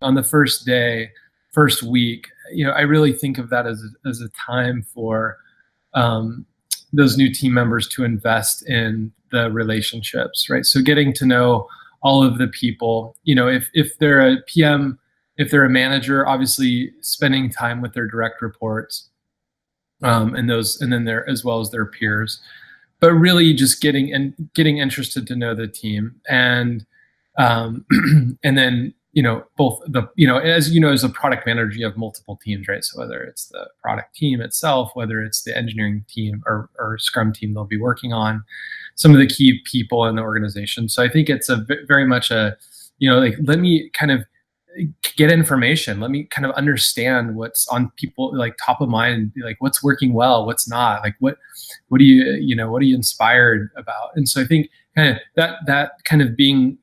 on the first day, first week, I really think of that as a time for um, those new team members to invest in the relationships, right? So getting to know all of the people, if they're a PM, if they're a manager, obviously spending time with their direct reports, and then their as well as their peers, but really just getting interested to know the team, and and then both the as as a product manager, you have multiple teams, right? So whether it's the product team itself, whether it's the engineering team or Scrum team, they'll be working on some of the key people in the organization. So I think it's very much a like, let me kind of get information, let me kind of understand what's on people like top of mind, like what's working well, what's not, like what do what are you inspired about. And so I think kind of that kind of being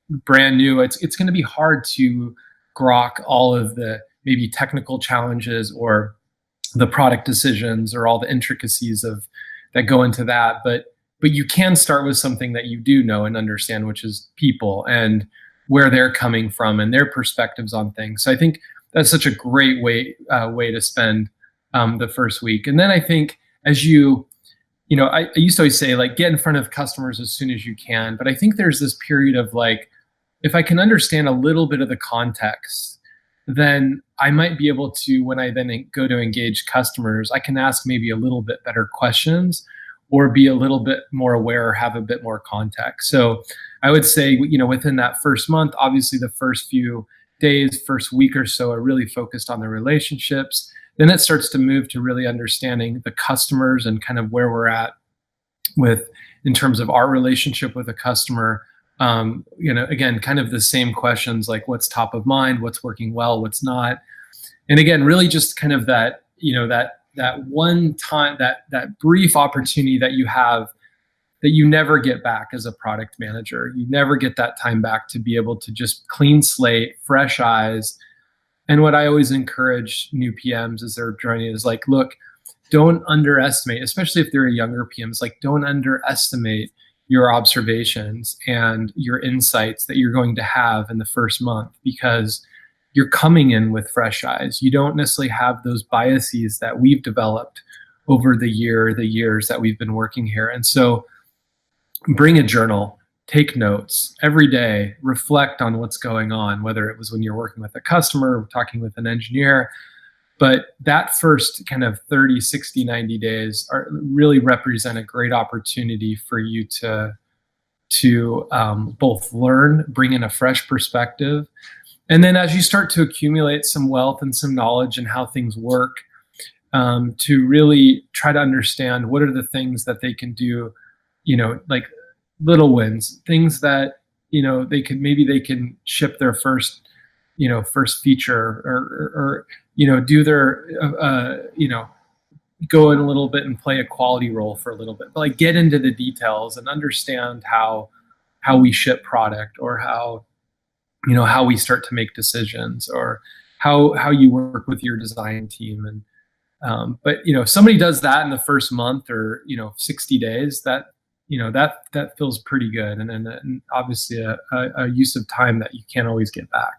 brand new, it's going to be hard to grok all of the maybe technical challenges or the product decisions or all the intricacies of that go into that, but you can start with something that you do know and understand, which is people and where they're coming from and their perspectives on things. So I think that's such a great way to spend the first week. And then I think as I used to always say, like, get in front of customers as soon as you can. But I think there's this period of like, if I can understand a little bit of the context, then I might be able to, when I then go to engage customers, I can ask maybe a little bit better questions or be a little bit more aware or have a bit more context. So I would say, within that first month, obviously the first few days, first week or so are really focused on the relationships. Then it starts to move to really understanding the customers and kind of where we're at in terms of our relationship with a customer. Again, kind of the same questions, like what's top of mind, what's working well, what's not. And again, really just kind of that, that one time, that brief opportunity that you have that you never get back as a product manager. You never get that time back to be able to just clean slate, fresh eyes. And what I always encourage new PMs as they're joining is like, look, don't underestimate, especially if they're a younger PMs, like don't underestimate your observations and your insights that you're going to have in the first month, because you're coming in with fresh eyes. You don't necessarily have those biases that we've developed over the years that we've been working here. And so bring a journal, take notes every day, reflect on what's going on, whether it was when you're working with a customer or talking with an engineer. But that first kind of 30, 60, 90 days really represent a great opportunity for you to both learn, bring in a fresh perspective. And then as you start to accumulate some wealth and some knowledge in how things work, to really try to understand what are the things that they can do, like little wins, things that, they can ship their first feature or do their, go in a little bit and play a quality role for a little bit, but like get into the details and understand how we ship product, or how we start to make decisions, or how you work with your design team. And but if somebody does that in the first month or 60 days, that that feels pretty good, and obviously a use of time that you can't always get back.